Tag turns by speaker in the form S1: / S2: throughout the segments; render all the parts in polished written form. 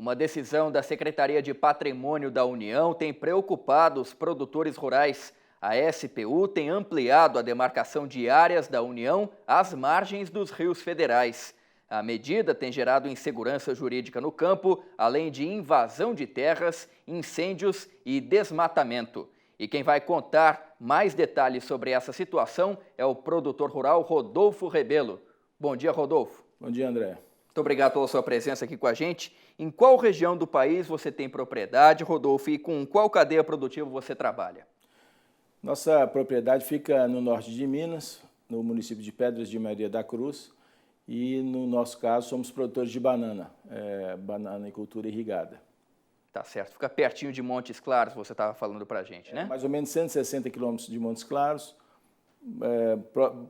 S1: Uma decisão da Secretaria de Patrimônio da União tem preocupado os produtores rurais. A SPU tem ampliado a demarcação de áreas da União às margens dos rios federais. A medida tem gerado insegurança jurídica no campo, além de invasão de terras, incêndios e desmatamento. E quem vai contar mais detalhes sobre essa situação é o produtor rural Rodolfo Rebelo. Bom dia, Rodolfo.
S2: Bom dia, André.
S1: Muito obrigado pela sua presença aqui com a gente. Em qual região do país você tem propriedade, Rodolfo, e com qual cadeia produtiva você trabalha?
S2: Nossa propriedade fica no norte de Minas, no município de Pedras de Maria da Cruz, e no nosso caso somos produtores de banana, banana e cultura irrigada.
S1: Tá certo, fica pertinho de Montes Claros, você estava falando para a gente, né?
S2: Mais ou menos 160 quilômetros de Montes Claros,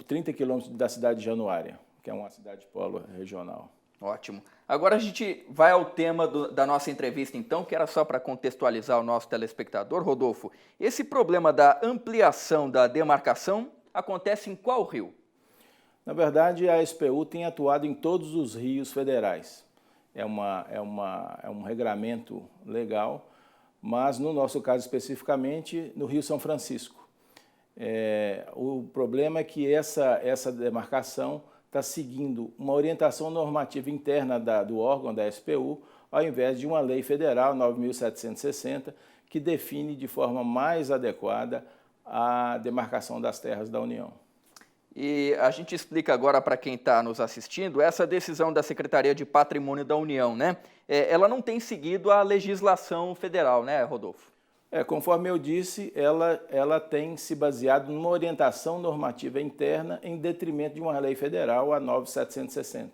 S2: 30 quilômetros da cidade de Januária, que é uma cidade polo regional.
S1: Ótimo. Agora a gente vai ao tema da nossa entrevista, então, que era só para contextualizar o nosso telespectador, Rodolfo. Esse problema da ampliação da demarcação acontece em qual rio?
S2: Na verdade, a SPU tem atuado em todos os rios federais. É um regramento legal, mas no nosso caso especificamente, no Rio São Francisco. O problema é que essa demarcação está seguindo uma orientação normativa interna do órgão da SPU, ao invés de uma lei federal, 9.760, que define de forma mais adequada a demarcação das terras da União.
S1: E a gente explica agora para quem está nos assistindo, essa decisão da Secretaria de Patrimônio da União, né? Ela não tem seguido a legislação federal, né, Rodolfo?
S2: Conforme eu disse, ela tem se baseado numa orientação normativa interna em detrimento de uma lei federal, a 9.760.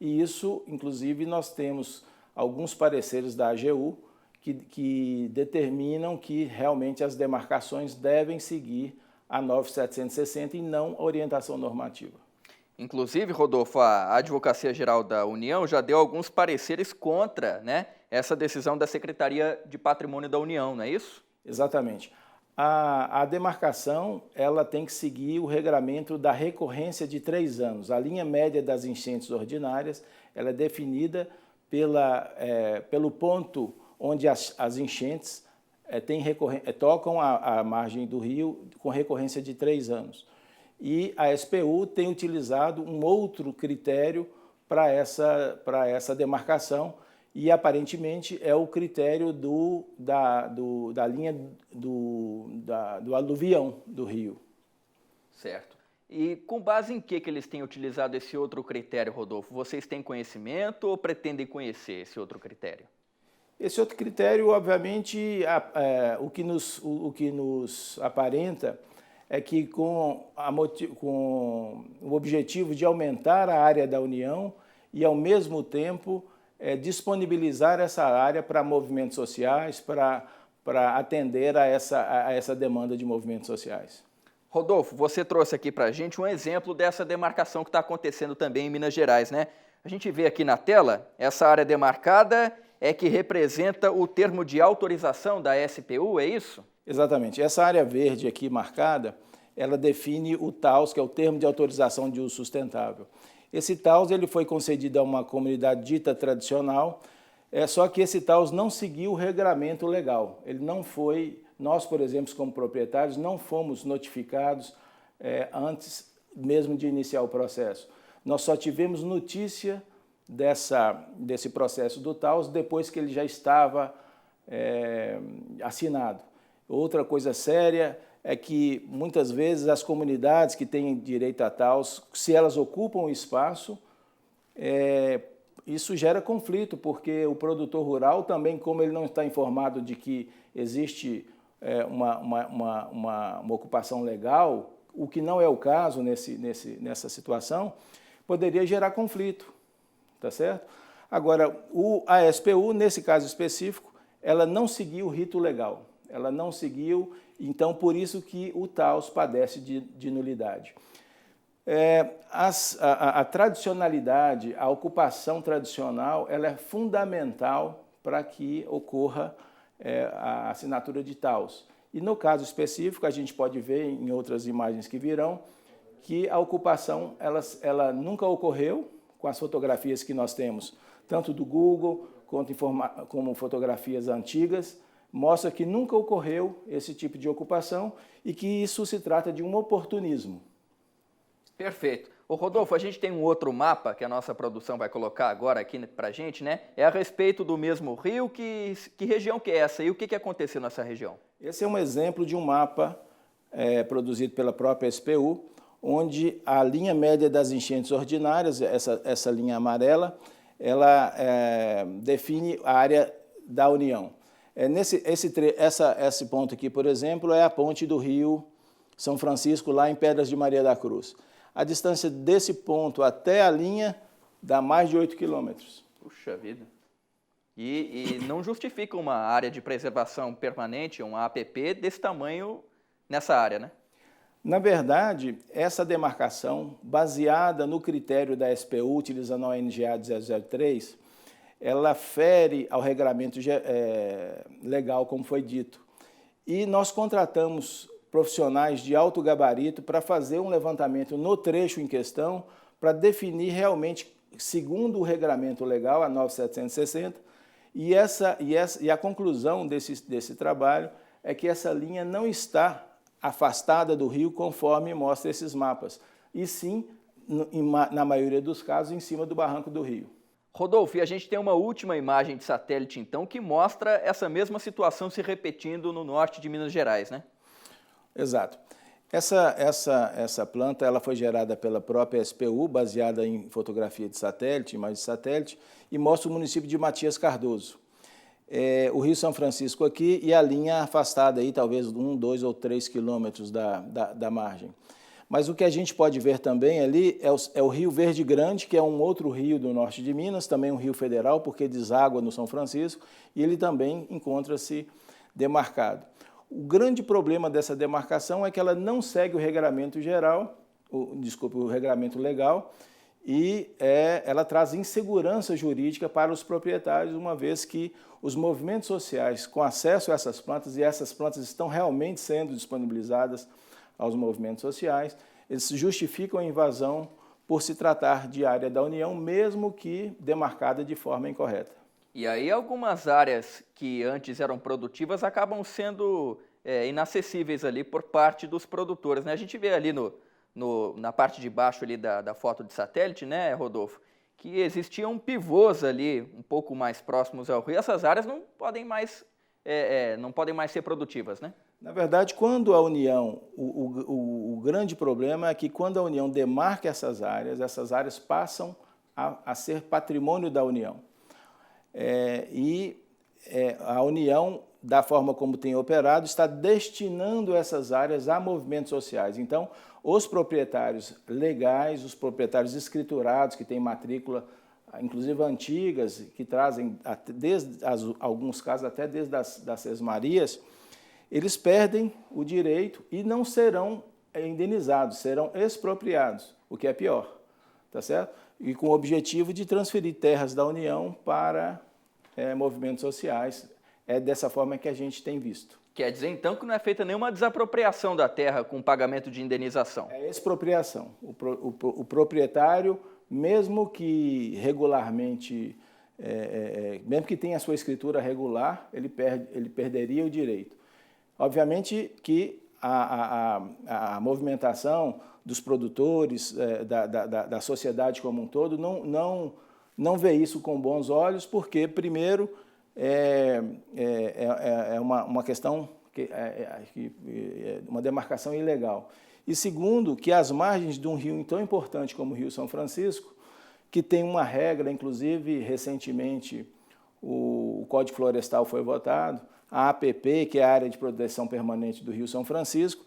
S2: E isso, inclusive, nós temos alguns pareceres da AGU que determinam que realmente as demarcações devem seguir a 9.760 e não a orientação normativa.
S1: Inclusive, Rodolfo, a Advocacia Geral da União já deu alguns pareceres contra, né, essa decisão da Secretaria de Patrimônio da União, não é isso?
S2: Exatamente. A demarcação ela tem que seguir o regramento da recorrência de 3 anos. A linha média das enchentes ordinárias ela é definida pelo ponto onde as enchentes tocam a margem do rio com recorrência de 3 anos. E a SPU tem utilizado um outro critério para essa demarcação e, aparentemente, é o critério da linha do aluvião do rio.
S1: Certo. E com base em que eles têm utilizado esse outro critério, Rodolfo? Vocês têm conhecimento ou pretendem conhecer esse outro critério?
S2: Esse outro critério, obviamente, o que nos aparenta é que com o objetivo de aumentar a área da União e, ao mesmo tempo, disponibilizar essa área para movimentos sociais, para atender a essa demanda de movimentos sociais.
S1: Rodolfo, você trouxe aqui para a gente um exemplo dessa demarcação que está acontecendo também em Minas Gerais, né? A gente vê aqui na tela, essa área demarcada é que representa o termo de autorização da SPU, é isso?
S2: Exatamente. Essa área verde aqui marcada, ela define o TAUS, que é o termo de autorização de uso sustentável. Esse TAUS ele foi concedido a uma comunidade dita tradicional, só que esse TAUS não seguiu o regramento legal. Ele não foi, nós, por exemplo, como proprietários, não fomos notificados antes mesmo de iniciar o processo. Nós só tivemos notícia desse processo do TAUS depois que ele já estava assinado. Outra coisa séria é que, muitas vezes, as comunidades que têm direito a TAUS, se elas ocupam o espaço, isso gera conflito, porque o produtor rural também, como ele não está informado de que existe uma ocupação legal, o que não é o caso nessa situação, poderia gerar conflito, tá certo? Agora, a SPU, nesse caso específico, ela não seguiu o rito legal. Ela não seguiu, então por isso que o TAUS padece de nulidade. A tradicionalidade, a ocupação tradicional, ela é fundamental para que ocorra a assinatura de TAUS. E no caso específico, a gente pode ver em outras imagens que virão, que a ocupação ela nunca ocorreu, com as fotografias que nós temos, tanto do Google como fotografias antigas, mostra que nunca ocorreu esse tipo de ocupação e que isso se trata de um oportunismo.
S1: Perfeito. Ô Rodolfo, a gente tem um outro mapa que a nossa produção vai colocar agora aqui para a gente, né? É a respeito do mesmo rio, que região que é essa e o que aconteceu nessa região?
S2: Esse é um exemplo de um mapa produzido pela própria SPU, onde a linha média das enchentes ordinárias, essa linha amarela, ela define a área da União. Esse ponto aqui, por exemplo, é a ponte do Rio São Francisco, lá em Pedras de Maria da Cruz. A distância desse ponto até a linha dá mais de 8 quilômetros.
S1: Puxa vida. E não justifica uma área de preservação permanente, uma APP, desse tamanho nessa área, né?
S2: Na verdade, essa demarcação, baseada no critério da SPU, utilizando a ONGA 003, ela fere ao regulamento legal, como foi dito. E nós contratamos profissionais de alto gabarito para fazer um levantamento no trecho em questão, para definir realmente, segundo o regulamento legal, a 9760, e a conclusão desse trabalho é que essa linha não está afastada do rio, conforme mostra esses mapas, e sim, na maioria dos casos, em cima do barranco do rio.
S1: Rodolfo, e a gente tem uma última imagem de satélite, então, que mostra essa mesma situação se repetindo no norte de Minas Gerais, né?
S2: Exato. Essa planta ela foi gerada pela própria SPU, baseada em fotografia de satélite, imagem de satélite, e mostra o município de Matias Cardoso. O Rio São Francisco aqui e a linha afastada, aí, talvez 1, 2 ou 3 quilômetros da margem. Mas o que a gente pode ver também ali é o Rio Verde Grande, que é um outro rio do norte de Minas, também um rio federal, porque deságua no São Francisco, e ele também encontra-se demarcado. O grande problema dessa demarcação é que ela não segue o regulamento geral, o regulamento legal, e ela traz insegurança jurídica para os proprietários, uma vez que os movimentos sociais com acesso a essas plantas, e essas plantas estão realmente sendo disponibilizadas aos movimentos sociais, eles justificam a invasão por se tratar de área da União, mesmo que demarcada de forma incorreta.
S1: E aí algumas áreas que antes eram produtivas acabam sendo inacessíveis ali por parte dos produtores, né? A gente vê ali na parte de baixo ali da foto de satélite, né, Rodolfo, que existiam pivôs ali um pouco mais próximos ao rio. Essas áreas não podem mais ser produtivas, né?
S2: Na verdade, quando a União, o grande problema é que quando a União demarca essas áreas passam a ser patrimônio da União. A União, da forma como tem operado, está destinando essas áreas a movimentos sociais. Então, os proprietários legais, os proprietários escriturados, que têm matrícula, inclusive antigas, que trazem, alguns casos, até desde as sesmarias, eles perdem o direito e não serão indenizados, serão expropriados, o que é pior, tá certo? E com o objetivo de transferir terras da União para movimentos sociais. É dessa forma que a gente tem visto.
S1: Quer dizer, então, que não é feita nenhuma desapropriação da terra com pagamento de indenização?
S2: É expropriação. O proprietário, mesmo que regularmente, mesmo que tenha a sua escritura regular, ele perderia o direito. Obviamente que a movimentação dos produtores, da sociedade como um todo, não vê isso com bons olhos, porque, primeiro, uma questão, uma demarcação ilegal. E, segundo, que as margens de um rio tão importante como o Rio São Francisco, que tem uma regra, inclusive, recentemente, o Código Florestal foi votado, a APP, que é a Área de Proteção Permanente do Rio São Francisco,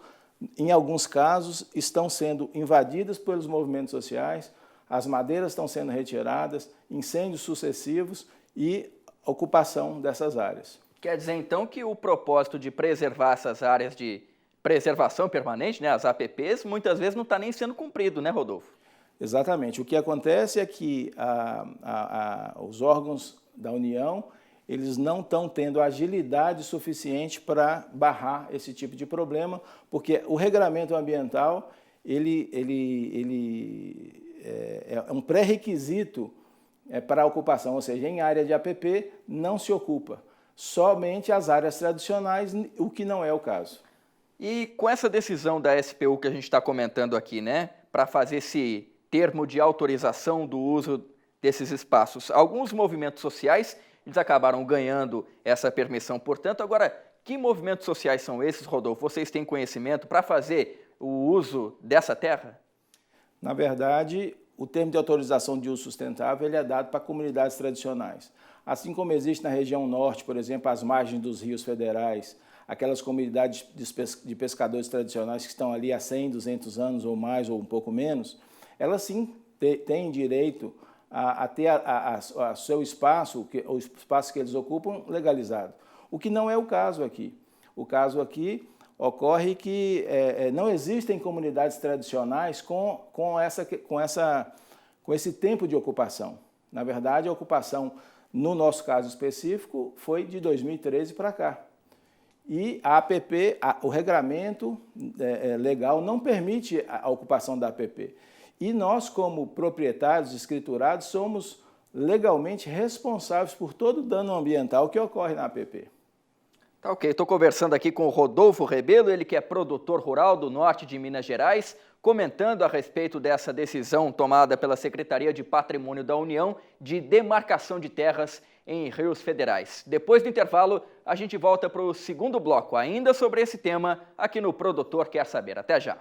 S2: em alguns casos, estão sendo invadidas pelos movimentos sociais, as madeiras estão sendo retiradas, incêndios sucessivos e ocupação dessas áreas.
S1: Quer dizer, então, que o propósito de preservar essas áreas de preservação permanente, né, as APPs, muitas vezes não está nem sendo cumprido, né, Rodolfo?
S2: Exatamente. O que acontece é que os órgãos da União, eles não estão tendo agilidade suficiente para barrar esse tipo de problema, porque o regulamento ambiental ele é um pré-requisito para a ocupação, ou seja, em área de APP não se ocupa, somente as áreas tradicionais, o que não é o caso.
S1: E com essa decisão da SPU que a gente está comentando aqui, né, para fazer esse termo de autorização do uso desses espaços, alguns movimentos sociais, eles acabaram ganhando essa permissão, portanto. Agora, que movimentos sociais são esses, Rodolfo? Vocês têm conhecimento para fazer o uso dessa terra?
S2: Na verdade, o termo de autorização de uso sustentável ele é dado para comunidades tradicionais. Assim como existe na região norte, por exemplo, às margens dos rios federais, aquelas comunidades de pescadores tradicionais que estão ali há 100, 200 anos ou mais, ou um pouco menos, elas sim têm direito a ter seu espaço, o espaço que eles ocupam, legalizado. O que não é o caso aqui. O caso aqui ocorre que não existem comunidades tradicionais com esse tempo de ocupação. Na verdade, a ocupação, no nosso caso específico, foi de 2013 para cá. E a APP, o regramento legal não permite a ocupação da APP. E nós, como proprietários escriturados, somos legalmente responsáveis por todo o dano ambiental que ocorre na APP.
S1: Tá ok, estou conversando aqui com o Rodolfo Rebelo, ele que é produtor rural do norte de Minas Gerais, comentando a respeito dessa decisão tomada pela Secretaria de Patrimônio da União de demarcação de terras em rios federais. Depois do intervalo, a gente volta para o segundo bloco, ainda sobre esse tema, aqui no Produtor Quer Saber. Até já!